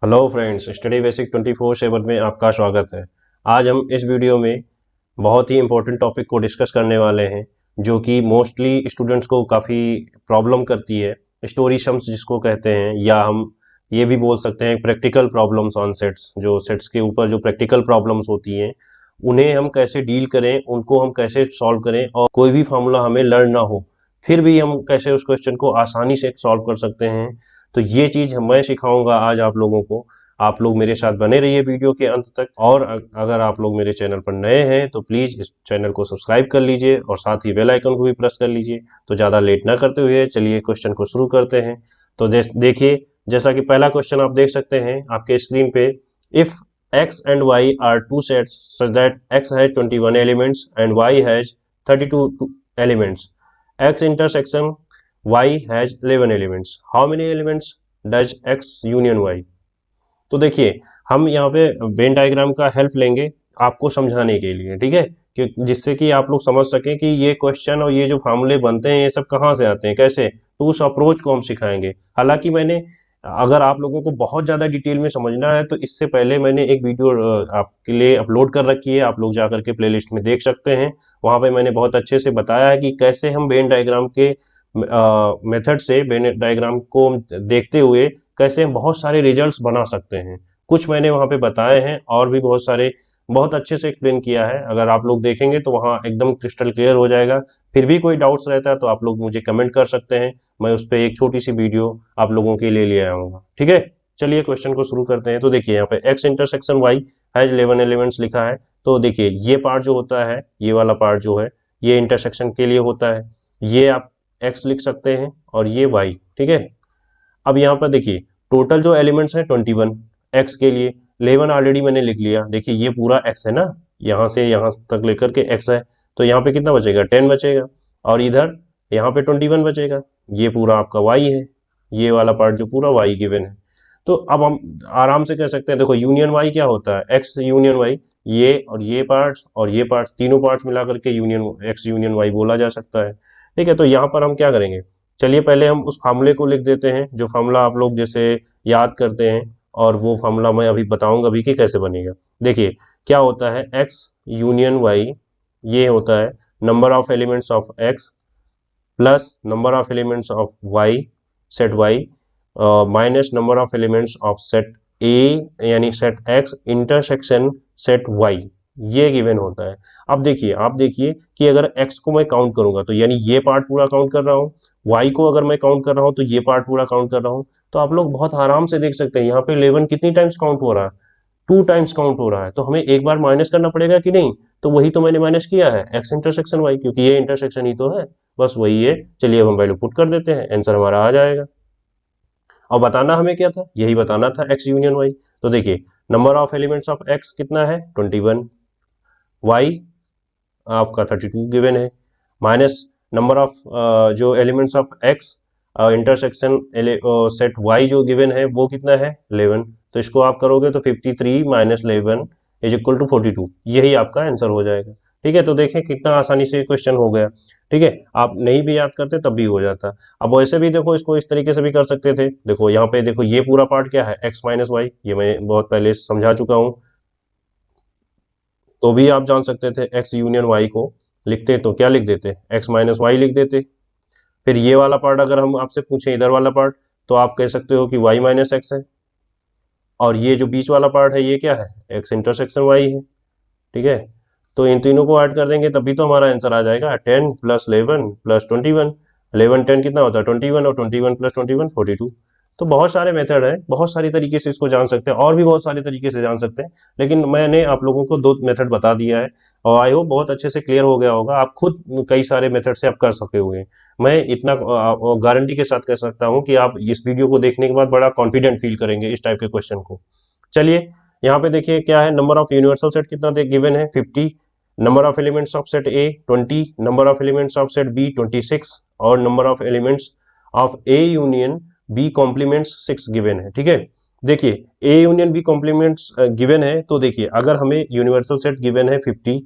Hello friends, study basic 24/7 में आपका स्वागत है। आज हम इस वीडियो में बहुत ही इम्पोर्टेंट टॉपिक को डिस्कस करने वाले हैं जो कि मोस्टली स्टूडेंट्स को काफ़ी प्रॉब्लम करती है। स्टोरी सम्स जिसको कहते हैं, या हम ये भी बोल सकते हैं प्रैक्टिकल प्रॉब्लम्स ऑन सेट्स। जो सेट्स के ऊपर जो प्रैक्टिकल प्रॉब्लम्स होती हैं उन्हें हम कैसे डील करें, उनको हम कैसे सॉल्व करें, और कोई भी फार्मूला हमें लर्न ना हो फिर भी हम कैसे उस क्वेश्चन को आसानी से सॉल्व कर सकते हैं। तो ये चीज़ मैं सिखाऊंगा आज आप लोगों को। आप लोग मेरे साथ बने रहिए वीडियो के अंत तक। और अगर आप लोग मेरे चैनल पर नए हैं तो प्लीज़ इस चैनल को सब्सक्राइब कर लीजिए और साथ ही बेल आइकन को भी प्रेस कर लीजिए। तो ज़्यादा लेट ना करते हुए चलिए क्वेश्चन को शुरू करते हैं। तो देखिए, जैसा कि पहला क्वेश्चन आप देख सकते हैं आपके स्क्रीन पे। If x and y are two sets such that x has 21 elements and y has 32 elements, x intersection y has 11 elements, how many elements does x union y? तो देखिए, हम यहाँ पे वेन डायग्राम का help लेंगे आपको समझाने के लिए, ठीक है, कि जिससे कि आप लोग समझ सकें कि ये क्वेश्चन और ये जो फार्मूले बनते हैं ये सब कहाँ से आते हैं, कैसे। तो उस अप्रोच को हम सिखाएंगे। हालांकि मैंने, अगर आप लोगों को बहुत ज़्यादा डिटेल में समझना है तो इससे पहले मैंने एक वीडियो आपके लिए अपलोड कर रखी है, आप लोग जा करके प्लेलिस्ट में देख सकते हैं। वहाँ पे मैंने बहुत अच्छे से बताया है कि कैसे हम वेन डायग्राम के मेथड से वेन डायग्राम को देखते हुए कैसे हम बहुत सारे रिजल्ट्स बना सकते हैं। कुछ मैंने वहाँ पे बताए हैं और भी बहुत सारे बहुत अच्छे से एक्सप्लेन किया है। अगर आप लोग देखेंगे तो वहाँ एकदम क्रिस्टल क्लियर हो जाएगा। फिर भी कोई डाउट्स रहता है तो आप लोग मुझे कमेंट कर सकते हैं, मैं उस पर एक छोटी सी वीडियो आप लोगों के लिए ले आऊँगा, ठीक है। चलिए क्वेश्चन को शुरू करते हैं। तो देखिए, यहाँ पे x intersection y has 11 elements लिखा है। तो देखिए, ये पार्ट जो होता है, ये वाला पार्ट जो है, ये इंटरसेक्शन के लिए होता है। ये आप x लिख सकते हैं और ये y, ठीक है। अब यहाँ पर देखिए, टोटल जो एलिमेंट्स है 21 x के लिए। 11 ऑलरेडी मैंने लिख लिया। देखिए, ये पूरा x है ना, यहाँ से यहाँ तक लेकर के x है। तो यहाँ पे कितना बचेगा, 10 बचेगा। और इधर यहाँ पे 21 बचेगा। ये पूरा आपका y है, ये वाला पार्ट जो पूरा y गिवन है। तो अब हम आराम से कह सकते हैं, देखो यूनियन y क्या होता है, x यूनियन y। ये और ये पार्ट्स तीनों पार्ट्स मिला करके यूनियन x यूनियन y बोला जा सकता है, ठीक है। तो यहाँ पर हम क्या करेंगे, चलिए पहले हम उस फार्मूले को लिख देते हैं जो फार्मूला आप लोग जैसे याद करते हैं, और वो फार्मूला मैं अभी बताऊंगा अभी कि कैसे बनेगा। देखिए, क्या होता है x यूनियन y, ये होता है number of elements of x plus number of elements of y, set y, minus number of elements of set a यानी set x intersection set y, ये गिवन होता है। अब देखिए, आप देखिए कि अगर x को मैं काउंट करूंगा तो यानी ये पार्ट पूरा काउंट कर रहा हूँ, y को अगर मैं काउंट कर रहा हूँ तो ये पार्ट पूरा काउंट कर रहा हूँ। तो आप लोग बहुत आराम से देख सकते हैं यहाँ पे 11 कितनी टाइम्स काउंट हो रहा है, 2 टाइम्स काउंट हो रहा है। तो हमें एक बार माइनस करना पड़ेगा कि नहीं, तो वही तो मैंने माइनस किया है, x इंटरसेक्शन y, क्योंकि ये इंटरसेक्शन ही तो है, बस वही है। चलिए अब हम वैल्यू पुट कर देते हैं, आंसर हमारा आ जाएगा। और बताना हमें क्या था, यही बताना था x यूनियन y। तो देखिए, number of elements of x कितना है 21, y आपका 32 गिवन है, माइनस नंबर ऑफ जो elements of x intersection set y जो गिवन है वो कितना है 11। तो इसको आप करोगे तो 53 माइनस 11 इज इक्वल टू 42, यही आपका आंसर हो जाएगा, ठीक है। तो देखें कितना आसानी से क्वेश्चन हो गया, ठीक है। आप नहीं भी याद करते तब भी हो जाता। अब वैसे भी देखो, इसको इस तरीके से भी कर सकते थे। देखो यहाँ पे देखो, ये पूरा पार्ट क्या है, x माइनस वाई, ये मैं बहुत पहले समझा चुका हूँ। तो भी आप जान सकते थे, x यूनियन y को लिखते तो क्या लिख देते, x माइनस वाई लिख देते। फिर ये वाला पार्ट अगर हम आपसे पूछें, इधर वाला पार्ट, तो आप कह सकते हो कि y माइनस एक्स है। और ये जो बीच वाला पार्ट है ये क्या है, x इंटरसेक्शन y है, ठीक है। तो इन तीनों को ऐड कर देंगे तभी तो हमारा आंसर आ जाएगा 10 प्लस 11 प्लस 21। 11 10 कितना होता है 21, और 21 प्लस 21 42। तो बहुत सारे मेथड है, बहुत सारी तरीके से इसको जान सकते हैं, और भी बहुत सारे तरीके से जान सकते हैं, लेकिन मैंने आप लोगों को 2 मेथड बता दिया है। और आई होप बहुत अच्छे से क्लियर हो गया होगा। आप खुद कई सारे मेथड से आप कर सके हुए हैं। मैं इतना गारंटी के साथ कह सकता हूँ कि आप इस वीडियो को देखने के बाद बड़ा कॉन्फिडेंट फील करेंगे इस टाइप के क्वेश्चन को। चलिए यहाँ पे देखिए क्या है, नंबर ऑफ यूनिवर्सल सेट कितना गिवन है 50, number of elements of set A 20, number of elements of set B 26, और number of elements of A union B complements 6 given है, ठीक है। देखिए, A union B complements given है, तो देखिए अगर हमें यूनिवर्सल सेट गिवन है 50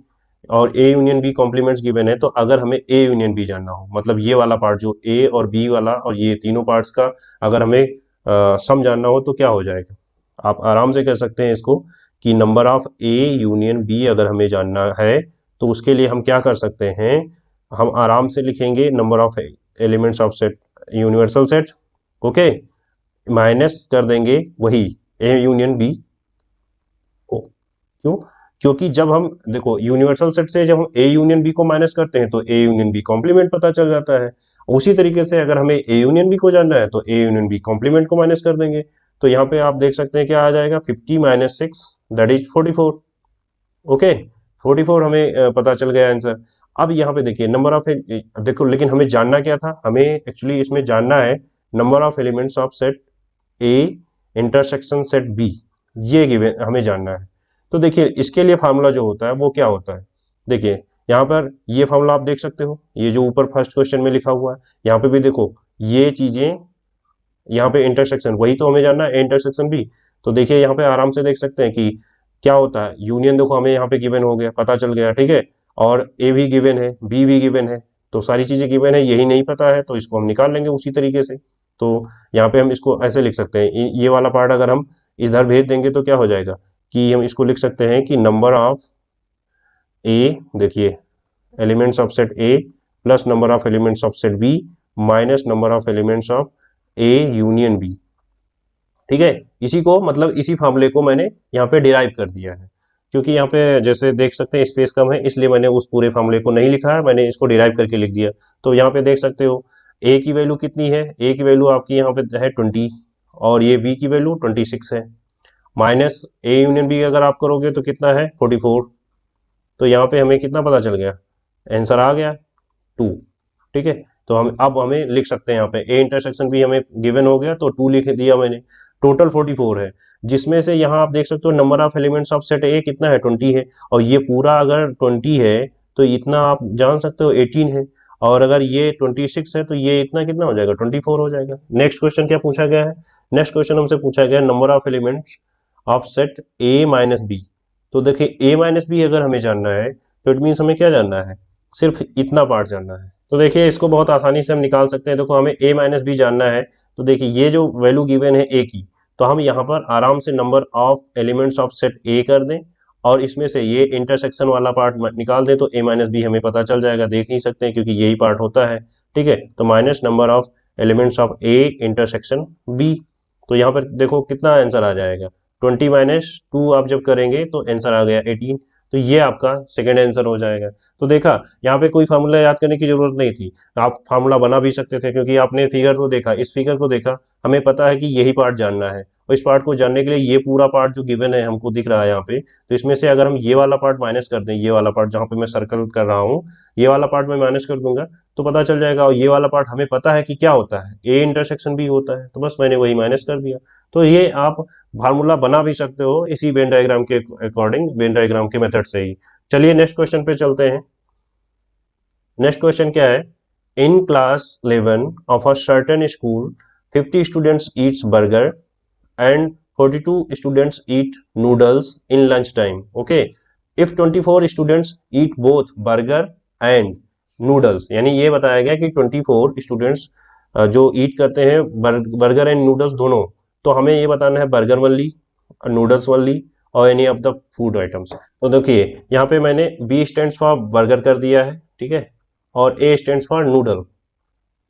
और A union B complements given है, तो अगर हमें ए यूनियन बी जानना हो, मतलब ये वाला पार्ट जो ए और बी वाला और ये तीनों पार्ट्स का अगर हमें सम जानना हो तो क्या हो जाएगा, आप आराम से कह सकते हैं इसको कि number of A union B अगर हमें जानना है तो उसके लिए हम क्या कर सकते हैं, हम आराम से लिखेंगे number of elements of set universal set, okay, minus कर देंगे वही ए यूनियन बी। क्यों? क्योंकि जब हम देखो यूनिवर्सल सेट से जब हम ए यूनियन बी को माइनस करते हैं तो ए यूनियन बी कॉम्प्लीमेंट पता चल जाता है। उसी तरीके से अगर हमें ए यूनियन बी को जानना है तो ए यूनियन बी कॉम्प्लीमेंट को माइनस कर देंगे। तो यहाँ पे आप देख सकते हैं क्या आ जाएगा, 50 माइनस 6 दैट इज 44। ओके, 44 हमें पता चल गया आंसर। अब यहाँ पे देखिए नंबर ऑफ, देखो लेकिन हमें जानना क्या था, हमें एक्चुअली इसमें जानना है number of elements of set A intersection set B, ये गिवन हमें जानना है। तो देखिए इसके लिए फार्मूला जो होता है वो क्या होता है, देखिए यहाँ पर ये फार्मूला आप देख सकते हो, ये जो ऊपर फर्स्ट क्वेश्चन में लिखा हुआ है, यहाँ पे भी देखो ये चीजें, यहाँ पे इंटरसेक्शन वही तो हमें जानना है, ए इंटरसेक्शन बी। तो देखिए यहाँ पे आराम से देख सकते हैं कि क्या होता है, यूनियन देखो हमें यहाँ पे गिवन हो गया, पता चल गया, ठीक है, और ए भी गिवन है, बी भी गिवन है, तो सारी चीजें गिवन है, यही नहीं पता है तो इसको हम निकाल लेंगे उसी तरीके से। तो यहाँ पे हम इसको ऐसे लिख सकते हैं, ये वाला पार्ट अगर हम इधर भेज देंगे तो क्या हो जाएगा कि हम इसको लिख सकते हैं कि नंबर ऑफ ए, देखिए elements of set A plus number of elements of set B minus number of elements of A union B, ठीक है। इसी को मतलब इसी फार्मूले को मैंने यहाँ पे डिराइव कर दिया है, क्योंकि यहाँ पे जैसे देख सकते हैं स्पेस कम है इसलिए मैंने उस पूरे फार्मूले को नहीं लिखा है, मैंने इसको डिराइव करके लिख दिया। तो यहाँ पे देख सकते हो ए की वैल्यू कितनी है, ए की वैल्यू आपकी यहाँ पे है 20 और ये बी की वैल्यू 26 है, माइनस ए यूनियन बी अगर आप करोगे तो कितना है 44। तो यहाँ पे हमें कितना पता चल गया, आंसर आ गया 2, ठीक है। तो हम अब हमें लिख सकते हैं यहाँ पे ए इंटरसेक्शन भी हमें गिवन हो गया तो 2 लिख दिया मैंने, टोटल 44 है, जिसमें से यहाँ आप देख सकते हो number of elements of set ए कितना है 20 है, और ये पूरा अगर 20 है तो इतना आप जान सकते हो 18 है, और अगर ये 26 है तो ये इतना कितना हो जाएगा 24 हो जाएगा। नेक्स्ट क्वेश्चन क्या पूछा गया है, नेक्स्ट क्वेश्चन हमसे पूछा गया number of elements of set A minus B. तो देखिए ए माइनस बी अगर हमें जानना है तो इट मीन्स हमें क्या जानना है, सिर्फ इतना पार्ट जानना है। तो देखिए इसको बहुत आसानी से हम निकाल सकते हैं, देखो हमें a माइनस बी जानना है, तो देखिए ये जो वैल्यू गिवन है a की, तो हम यहाँ पर आराम से number of elements of set a कर दें और इसमें से ये इंटरसेक्शन वाला पार्ट निकाल दें तो a माइनस बी हमें पता चल जाएगा, देख नहीं सकते हैं क्योंकि यही पार्ट होता है, ठीक है। तो minus number of elements of a intersection b, तो यहाँ पर देखो कितना आंसर आ जाएगा 20 माइनस 2 आप जब करेंगे तो आंसर आ गया 18, तो ये आपका सेकंड आंसर हो जाएगा। तो देखा यहाँ पे कोई फार्मूला याद करने की जरूरत नहीं थी, आप फार्मूला बना भी सकते थे क्योंकि आपने फिगर को देखा, इस फिगर को देखा, हमें पता है कि यही पार्ट जानना है, और इस पार्ट को जानने के लिए ये पूरा पार्ट जो गिवन है हमको दिख रहा है यहाँ पे, तो इसमें से अगर हम ये वाला पार्ट माइनस कर दें, ये वाला पार्ट जहाँ पे मैं सर्कल कर रहा हूँ, ये वाला पार्ट मैं माइनस कर दूंगा तो पता चल जाएगा, और ये वाला पार्ट हमें पता है कि क्या होता है, ए इंटरसेक्शन भी होता है, तो बस मैंने वही माइनस कर दिया। तो ये आप फार्मूला बना भी सकते हो इसी वेन डायग्राम के अकॉर्डिंग, वेन डायग्राम के मेथड से ही। चलिए नेक्स्ट क्वेश्चन पे चलते हैं। नेक्स्ट क्वेश्चन क्या है, in class 11 of a certain school 50 students Yeats burger and 42 students eat noodles in lunch time, okay, if 24 students eat both burger and noodles, यानी ये बताया गया कि 24 स्टूडेंट्स जो ईट करते हैं बर्गर एंड नूडल्स दोनों, तो हमें ये बताना है बर्गर वनली, नूडल्स वनली और any of the food items. तो देखिए यहाँ पे मैंने बी स्टैंड्स फॉर बर्गर कर दिया है, ठीक है, और ए स्टैंड्स फॉर नूडल,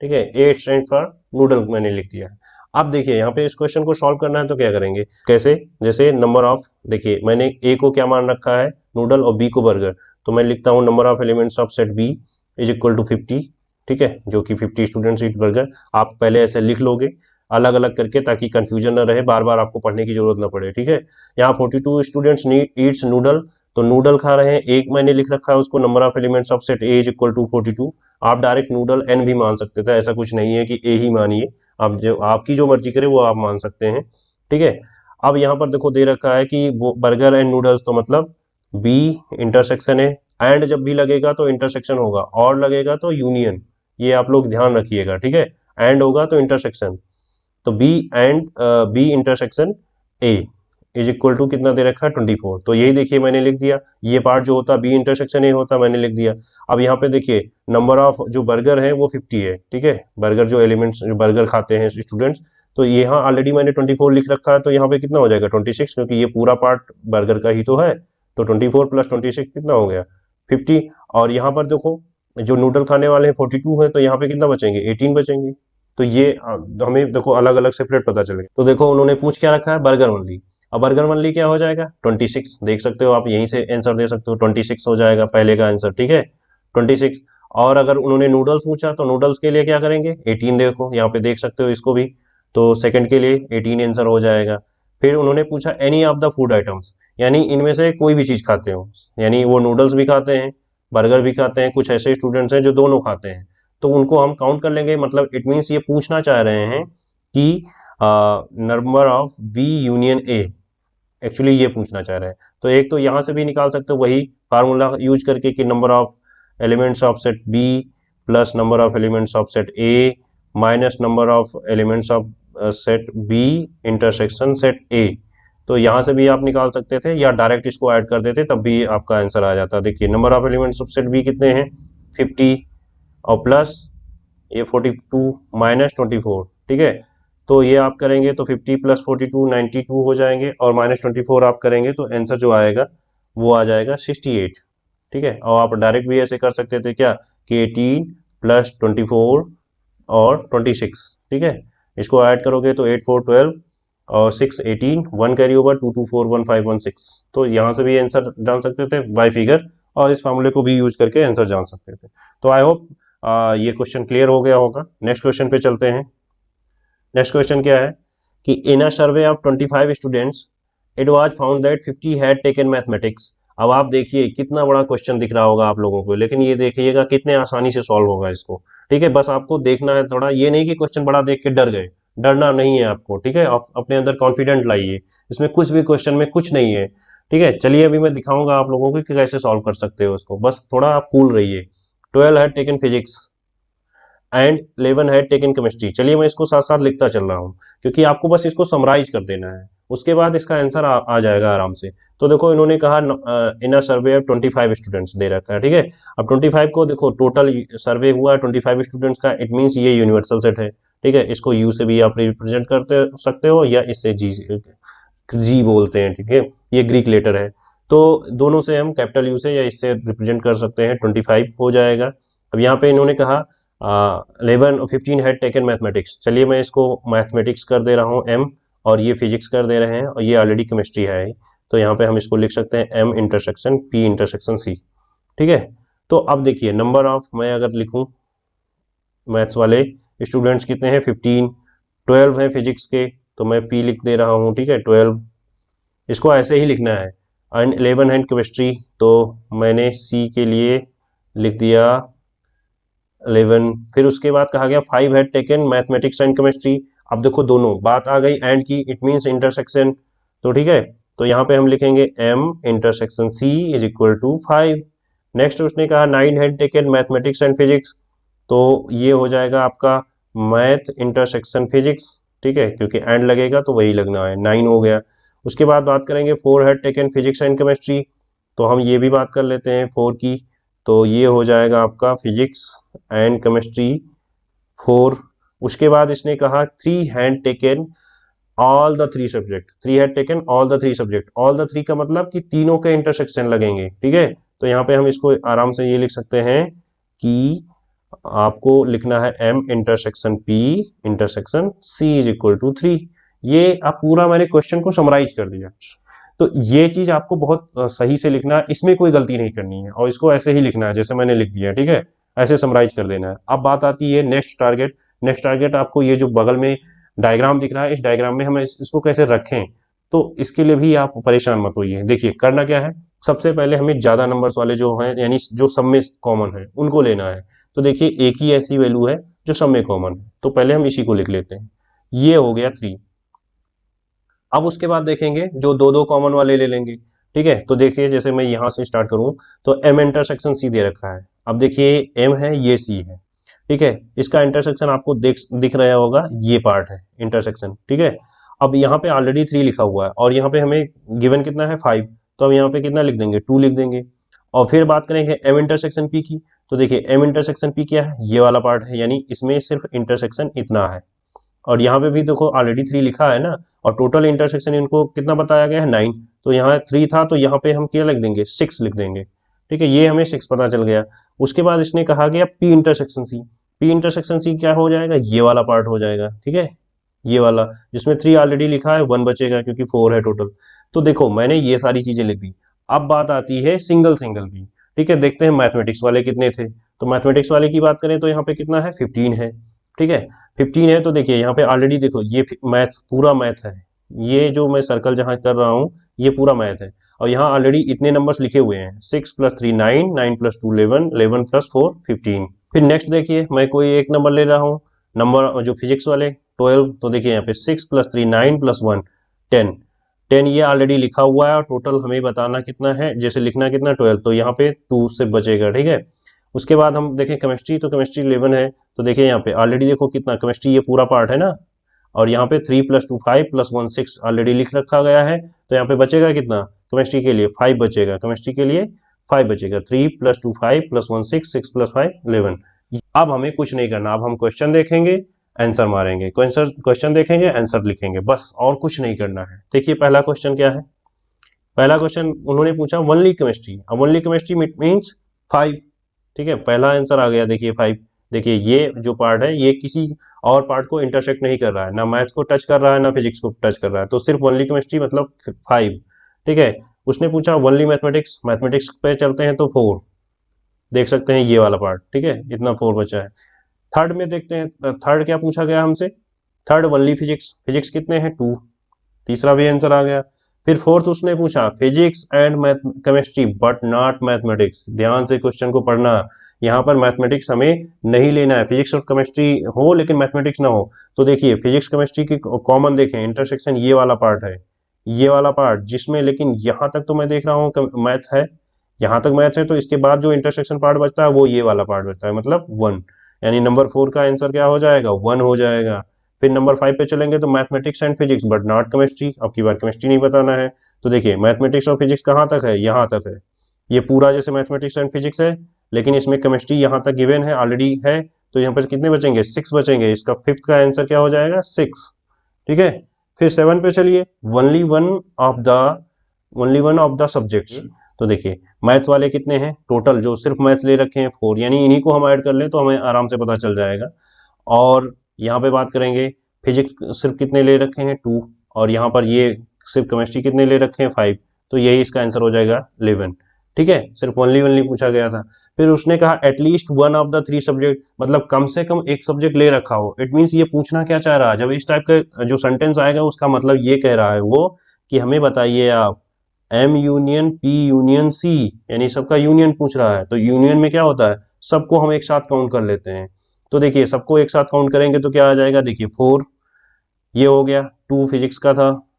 ठीक है, ए स्टैंड्स फॉर नूडल मैंने लिख दिया है। अब देखिए यहाँ पे इस क्वेश्चन को सॉल्व करना है तो क्या करेंगे, कैसे, जैसे नंबर ऑफ, देखिए मैंने ए को क्या मान रखा है नूडल और बी को बर्गर, तो मैं लिखता हूँ number of elements of set B is equal to 50, ठीक है, जो कि 50 स्टूडेंट्स ईट बर्गर। आप पहले ऐसे लिख लोगे अलग अलग करके ताकि कंफ्यूजन ना रहे, बार बार आपको पढ़ने की जरूरत ना पड़े, ठीक है। यहाँ 42 स्टूडेंट्स ईट्स नूडल, तो नूडल खा रहे हैं, एक मैंने लिख रखा है उसको number of elements of set A is equal to 42। आप डायरेक्ट नूडल एन भी मान सकते थे, ऐसा कुछ नहीं है कि ए ही मानिए, आप जो आपकी जो मर्जी करे वो आप मान सकते हैं, ठीक है। अब यहाँ पर देखो दे रखा है कि वो बर्गर एंड नूडल्स, तो मतलब बी इंटरसेक्शन है, एंड जब भी लगेगा तो इंटरसेक्शन होगा, और लगेगा तो यूनियन, ये आप लोग ध्यान रखिएगा, ठीक है, एंड होगा तो इंटरसेक्शन, तो B and B intersection A is equal to कितना दे रखा है 24, तो यही देखिए मैंने लिख दिया, ये पार्ट जो होता बी इंटरसेक्शन ए होता मैंने लिख दिया। अब यहाँ पे देखिए नंबर ऑफ जो बर्गर है वो 50 है, ठीक है, बर्गर जो एलिमेंट्स जो बर्गर खाते हैं स्टूडेंट्स, तो यहाँ ऑलरेडी मैंने 24 लिख रखा है, तो यहाँ पे कितना हो जाएगा 26, क्योंकि ये पूरा पार्ट बर्गर का ही तो है। तो 24 प्लस 26 कितना हो गया 50। और यहाँ पर देखो जो नूडल खाने वाले हैं 42 है, तो यहाँ पे कितना बचेंगे 18 बचेंगे। तो ये हमें देखो अलग अलग सेपरेट पता चलेगा। तो देखो उन्होंने पूछ क्या रखा है, बर्गर ओनली। अब बर्गर ओनली क्या हो जाएगा 26, देख सकते हो आप, यहीं से आंसर दे सकते हो, 26 हो जाएगा पहले का आंसर, ठीक है 26। और अगर उन्होंने नूडल्स पूछा तो नूडल्स के लिए क्या करेंगे 18, देखो यहाँ पे देख सकते हो इसको भी, तो सेकंड के लिए 18 आंसर हो जाएगा। फिर उन्होंने पूछा any of the food items, यानी इनमें से कोई भी चीज खाते हो, यानी वो नूडल्स भी खाते हैं बर्गर भी खाते हैं, कुछ ऐसे स्टूडेंट्स हैं जो दोनों खाते हैं, तो उनको हम काउंट कर लेंगे। मतलब इट मीन्स ये पूछना चाह रहे हैं कि number of B union A, actually ये पूछना चाह रहे हैं। तो एक तो यहाँ से भी निकाल सकते हो वही फार्मूला यूज करके कि number of elements of set B plus number of elements of set A minus number of elements of set B intersection set A. तो यहाँ से भी आप निकाल सकते थे या डायरेक्ट इसको ऐड कर देते तब भी आपका आंसर आ जाता। देखिए number of elements of set B कितने हैं 50 और प्लस ये 42 माइनस 24, ठीक है। तो ये आप करेंगे तो 50 प्लस 42 92 हो जाएंगे, और माइनस 24 आप करेंगे तो आंसर जो आएगा वो आ जाएगा 68, ठीक है। और आप डायरेक्ट भी ऐसे कर सकते थे क्या कि 18 प्लस 24 और 26, ठीक है। इसको ऐड करोगे तो 8 4 12 और 6 18, 1 कैरी ओवर 2 2 4 1 5 1 6। तो यहाँ से भी आंसर जान सकते थे बाय फिगर, और इस फॉर्मूले को भी यूज करके आंसर जान सकते थे। तो आई होप ये क्वेश्चन क्लियर हो गया होगा। नेक्स्ट क्वेश्चन पे चलते हैं। नेक्स्ट क्वेश्चन क्या है कि in a survey of 25 students it was found that 50 had taken mathematics. अब आप देखिए कितना बड़ा क्वेश्चन दिख रहा होगा आप लोगों को, लेकिन ये देखिएगा कितने आसानी से सॉल्व होगा इसको, ठीक है। बस आपको देखना है थोड़ा, ये नहीं कि क्वेश्चन बड़ा देख के डर गए, डरना नहीं है आपको, ठीक है। आप अपने अंदर कॉन्फिडेंट लाइए, इसमें कुछ भी क्वेश्चन में कुछ नहीं है, ठीक है। चलिए अभी मैं दिखाऊंगा आप लोगों को कि कैसे सॉल्व कर सकते हो उसको, बस थोड़ा आप कूल रहिए। 12 had taken physics and 11 had taken chemistry. चलिए मैं इसको साथ साथ लिखता चल रहा हूँ, क्योंकि आपको बस इसको समराइज कर देना है, उसके बाद इसका आंसर आ जाएगा आराम से। तो देखो इन्होंने कहा इन a survey of 25 students they रखा है, ठीक है। अब 25 को देखो टोटल सर्वे हुआ है 25 स्टूडेंट्स का, इट मीन्स ये यूनिवर्सल सेट है, ठीक है। इसको यू से भी आप रिप्रेजेंट करते सकते हो या इससे जी बोलते हैं, ठीक है, ये ग्रीक लेटर है। तो दोनों से हम कैपिटल यू से या इससे रिप्रेजेंट कर सकते हैं, 25 हो जाएगा। अब यहाँ पे इन्होंने कहा 11 और 15 हैड टेकन मैथमेटिक्स। चलिए मैं इसको मैथमेटिक्स कर दे रहा हूँ एम, और ये फिजिक्स कर दे रहे हैं, और ये ऑलरेडी केमिस्ट्री है, तो यहाँ पे हम इसको लिख सकते हैं M intersection P intersection C, ठीक है। तो अब देखिए नंबर ऑफ, मैं अगर लिखूं मैथ्स वाले स्टूडेंट्स कितने हैं 15, 12 हैं फिजिक्स के, तो मैं पी लिख दे रहा हूँ, ठीक है 12, इसको ऐसे ही लिखना है। एंड 11 है केमिस्ट्री, तो मैंने सी के लिए लिख दिया 11। फिर उसके बाद कहा गया 5 had taken mathematics and chemistry. अब देखो दोनों बात आ गई एंड की, इट मींस इंटरसेक्शन, तो ठीक है। तो यहाँ पे हम लिखेंगे m intersection c is equal to 5। Next उसने कहा 9 had taken mathematics and physics, तो ये हो जाएगा आपका मैथ इंटरसेक्शन फिजिक्स, ठीक है, क्योंकि एंड लगेगा तो वही लगना है, 9 हो गया। उसके बाद बात करेंगे 4 had taken physics and chemistry, तो हम ये भी बात कर लेते हैं 4 की, तो ये हो जाएगा आपका फिजिक्स एंड केमिस्ट्री 4। उसके बाद इसने कहा 3 had taken all the 3 subject, 3 had taken all the 3 subject, all the 3 का मतलब कि तीनों के इंटरसेक्शन लगेंगे, ठीक है। तो यहाँ पे हम इसको आराम से ये लिख सकते हैं कि आपको लिखना है m intersection p intersection c is equal to 3। ये आप पूरा मैंने क्वेश्चन को समराइज कर दिया। तो ये चीज आपको बहुत सही से लिखना है, इसमें कोई गलती नहीं करनी है, और इसको ऐसे ही लिखना है जैसे मैंने लिख दिया, ठीक है, ऐसे समराइज कर देना है। अब बात आती है नेक्स्ट टारगेट। नेक्स्ट टारगेट आपको ये जो बगल में डायग्राम दिख रहा है, इस डायग्राम में हम इसको कैसे रखें, तो इसके लिए भी आप परेशान मत होइए। देखिए करना क्या है, सबसे पहले हमें ज्यादा नंबर्स वाले जो हैं, यानी जो सब में कॉमन है, उनको लेना है। तो देखिए एक ही ऐसी वैल्यू है जो सब में कॉमन है, तो पहले हम इसी को लिख लेते हैं, ये हो गया 3। अब उसके बाद देखेंगे जो दो दो कॉमन वाले ले लेंगे, ठीक है। तो देखिए जैसे मैं यहां से स्टार्ट करूं तो m इंटरसेक्शन c दे रखा है। अब देखिए m है, ये c है, ठीक है, इसका इंटरसेक्शन आपको दिख रहा होगा, ये पार्ट है इंटरसेक्शन, ठीक है। अब यहाँ पे ऑलरेडी 3 लिखा हुआ है, और यहाँ पे हमें गिवन कितना है 5, तो हम यहाँ पे कितना लिख देंगे 2 लिख देंगे। और फिर बात करेंगे m इंटरसेक्शन p की, तो देखिए m इंटरसेक्शन p क्या है, ये वाला पार्ट है, यानी इसमें सिर्फ इंटरसेक्शन इतना है। और यहाँ पे भी देखो ऑलरेडी 3 लिखा है ना, और टोटल इंटरसेक्शन इनको कितना बताया गया है 9, तो यहाँ 3 था तो यहाँ पे हम क्या लिख देंगे 6 लिख देंगे। ठीक है, ये हमें 6 पता चल गया। उसके बाद इसने कहा गया P intersection C. P intersection C क्या हो जाएगा, ये वाला पार्ट हो जाएगा। ठीक है, ये वाला जिसमें 3 ऑलरेडी लिखा है, 1 बचेगा क्योंकि 4 है टोटल। तो देखो मैंने ये सारी चीजें लिख दी। अब बात आती है सिंगल सिंगल की। ठीक है, देखते हैं मैथमेटिक्स वाले कितने थे। तो मैथमेटिक्स वाले की बात करें तो यहाँ पे कितना है 15 है। ठीक है, 15 है तो देखिए यहाँ पे ऑलरेडी देखो ये मैथ पूरा मैथ है, ये जो मैं सर्कल जहां कर रहा हूँ ये पूरा मैथ है। और यहाँ ऑलरेडी इतने नंबर्स लिखे हुए हैं, 6 + 3 9, 9 + 2 11, 11 + 4 15। फिर नेक्स्ट देखिए मैं कोई एक नंबर ले रहा हूँ, नंबर जो फिजिक्स वाले 12। तो देखिए यहाँ पे 6 + 3 9 + 1 10। 10 ये ऑलरेडी लिखा हुआ है और टोटल हमें बताना कितना है, जैसे लिखना कितना 12, तो यहाँ पे 2 से बचेगा। ठीक है, उसके बाद हम देखें केमिस्ट्री, तो केमिस्ट्री 11 है। तो देखिए यहाँ पे ऑलरेडी देखो कितना केमिस्ट्री ये पूरा पार्ट है ना, और यहाँ पे 3 + 2 5 + 1 6 ऑलरेडी लिख रखा गया है। तो यहाँ पे बचेगा कितना केमिस्ट्री के लिए 5 बचेगा, केमिस्ट्री के लिए 5 बचेगा। 3 + 2 5 + 1 6, 6 + 5 11। अब हमें कुछ नहीं करना, अब हम क्वेश्चन देखेंगे आंसर मारेंगे, क्वेश्चन देखेंगे आंसर लिखेंगे, बस और कुछ नहीं करना है। देखिए पहला क्वेश्चन क्या है, पहला क्वेश्चन उन्होंने पूछा ओनली केमिस्ट्री। अब ओनली केमिस्ट्री मीन्स 5। ठीक है, पहला आंसर आ गया देखिए 5। देखिए ये जो पार्ट है ये किसी और पार्ट को इंटरसेक्ट नहीं कर रहा है, ना मैथ्स को टच कर रहा है ना फिजिक्स को टच कर रहा है, तो सिर्फ ओनली केमिस्ट्री मतलब 5। ठीक है, उसने पूछा ओनली मैथमेटिक्स, मैथमेटिक्स पे चलते हैं तो 4, देख सकते हैं ये वाला पार्ट। ठीक है, इतना 4 बचा है। थर्ड में देखते हैं, थर्ड क्या पूछा गया हमसे, थर्ड ओनली फिजिक्स, फिजिक्स कितने हैं 2, तीसरा भी आंसर आ गया। फिर फोर्थ उसने पूछा physics and chemistry but not mathematics. ध्यान से क्वेश्चन को पढ़ना, यहाँ पर मैथमेटिक्स हमें नहीं लेना है, फिजिक्स और केमिस्ट्री हो लेकिन मैथमेटिक्स ना हो। तो देखिए फिजिक्स केमिस्ट्री की कॉमन देखें इंटरसेक्शन ये वाला पार्ट है, ये वाला पार्ट जिसमें, लेकिन यहाँ तक तो मैं देख रहा हूँ मैथ है, यहाँ तक मैथ है, तो इसके बाद जो इंटरसेक्शन पार्ट बचता है वो ये वाला पार्ट बचता है, मतलब 1। यानी नंबर 4 का आंसर क्या हो जाएगा 1 हो जाएगा। फिर नंबर 5 पे चलेंगे तो mathematics and physics but not chemistry, अब की बार केमिस्ट्री नहीं बताना है। तो देखिए मैथमेटिक्स और फिजिक्स कहाँ तक है, यहाँ तक है, ये पूरा जैसे मैथमेटिक्स एंड फिजिक्स है, लेकिन इसमें केमिस्ट्री यहाँ तक गिवन है ऑलरेडी है। तो यहाँ पर कितने बचेंगे 6 बचेंगे, इसका फिफ्थ का आंसर क्या हो जाएगा 6। ठीक है, फिर 7 पे चलिए only one of the subjects. तो देखिए मैथ वाले कितने हैं टोटल, जो सिर्फ मैथ ले रखे हैं 4, यानी इन्हीं को हम ऐड कर लें तो हमें आराम से पता चल जाएगा। और यहाँ पे बात करेंगे फिजिक्स सिर्फ कितने ले रखे हैं 2, और यहाँ पर ये सिर्फ केमिस्ट्री कितने ले रखे हैं 5, तो यही इसका आंसर हो जाएगा 11। ठीक है, सिर्फ ओनली पूछा गया था। फिर उसने कहा at least one of the 3 subject, मतलब कम से कम एक सब्जेक्ट ले रखा हो। इट मीन्स ये पूछना क्या चाह रहा है, जब इस टाइप का जो सेंटेंस आएगा उसका मतलब ये कह रहा है वो कि हमें बताइए आप M union P union C, यानी सबका यूनियन पूछ रहा है। तो यूनियन में क्या होता है, सबको हम एक साथ काउंट कर लेते हैं। तो देखिए सबको एक साथ काउंट करेंगे तो क्या आ जाएगा, देखिए 4 ये हो गया, 2 फिजिक्स का था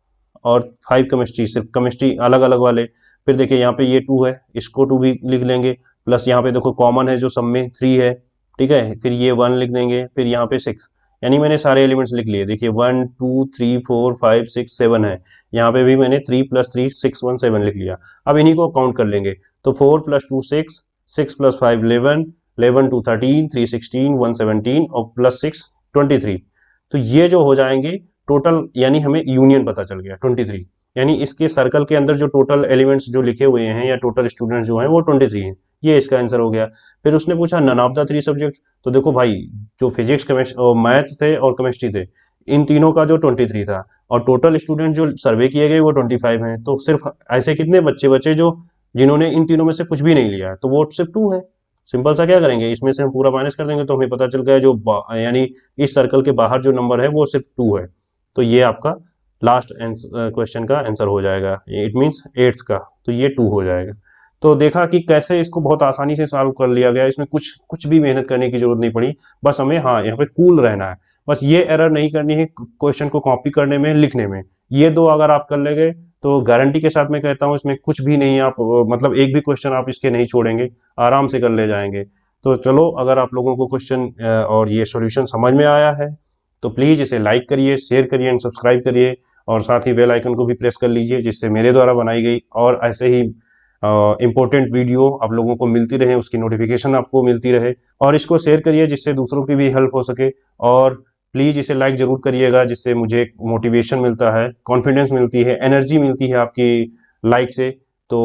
और 5 केमिस्ट्री, सिर्फ केमिस्ट्री अलग अलग वाले। फिर देखिए यहाँ पे ये 2 है, इसको 2 भी लिख लेंगे, प्लस यहाँ पे देखो कॉमन है जो सब में 3 है। ठीक है, फिर ये 1 लिख देंगे, फिर यहाँ पे 6, यानी मैंने सारे एलिमेंट्स लिख लिए। देखिए 1 2 3 4 5 6 7 है, यहाँ पे भी मैंने 3 + 3 6 1 7 लिख लिया। अब इन्हीं को काउंट कर लेंगे, तो 4 + 2 6, 6 + 5 11, 11 2 13, 3 16, 1 17 और +6 23। तो ये जो हो जाएंगे टोटल, यानी हमें यूनियन पता चल गया 23, यानी इसके सर्कल के अंदर जो टोटल एलिमेंट्स जो लिखे हुए हैं या टोटल स्टूडेंट्स जो हैं वो 23 हैं, ये इसका आंसर हो गया। फिर उसने पूछा नन ऑफ द 3 सब्जेक्ट। तो देखो भाई जो फिजिक्स केमिस्ट्री मैथ्स थे और केमिस्ट्री थे, इन तीनों का जो 23 था, और टोटल स्टूडेंट जो सर्वे किए गए वो 25 हैं, तो सिर्फ ऐसे कितने बच्चे बचे जो जिन्होंने इन तीनों में से कुछ भी नहीं लिया, तो वो सिर्फ 2 है। सिंपल सा क्या करेंगे, इसमें से हम पूरा माइनस कर देंगे तो हमें पता चल गया जो यानी इस सर्कल के बाहर जो नंबर है वो सिर्फ 2 है। तो ये आपका लास्ट क्वेश्चन का आंसर हो जाएगा, इट मींस 8th का, तो ये 2 हो जाएगा। तो देखा कि कैसे इसको बहुत आसानी से सॉल्व कर लिया गया, इसमें कुछ भी मेहनत करने की जरूरत नहीं पड़ी, बस हमें हाँ यहाँ पे कूल रहना है, बस ये एरर नहीं करनी है क्वेश्चन को कॉपी करने में लिखने में। ये 2 अगर आप कर लेंगे तो गारंटी के साथ मैं कहता हूँ इसमें कुछ भी नहीं, आप मतलब एक भी क्वेश्चन आप इसके नहीं छोड़ेंगे, आराम से कर ले जाएंगे। तो चलो, अगर आप लोगों को क्वेश्चन और ये सॉल्यूशन समझ में आया है तो प्लीज़ इसे लाइक करिए, शेयर करिए एंड सब्सक्राइब करिए, और साथ ही बेल आइकन को भी प्रेस कर लीजिए, जिससे मेरे द्वारा बनाई गई और ऐसे ही इम्पोर्टेंट वीडियो आप लोगों को मिलती रहे, उसकी नोटिफिकेशन आपको मिलती रहे। और इसको शेयर करिए जिससे दूसरों की भी हेल्प हो सके, और प्लीज़ इसे लाइक ज़रूर करिएगा, जिससे मुझे मोटिवेशन मिलता है, कॉन्फिडेंस मिलती है, एनर्जी मिलती है आपकी लाइक से। तो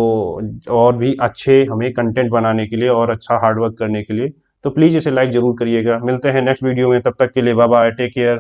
और भी अच्छे हमें कंटेंट बनाने के लिए और अच्छा हार्ड वर्क करने के लिए, तो प्लीज़ इसे लाइक ज़रूर करिएगा। मिलते हैं नेक्स्ट वीडियो में, तब तक के लिए बाय बाय, टेक केयर।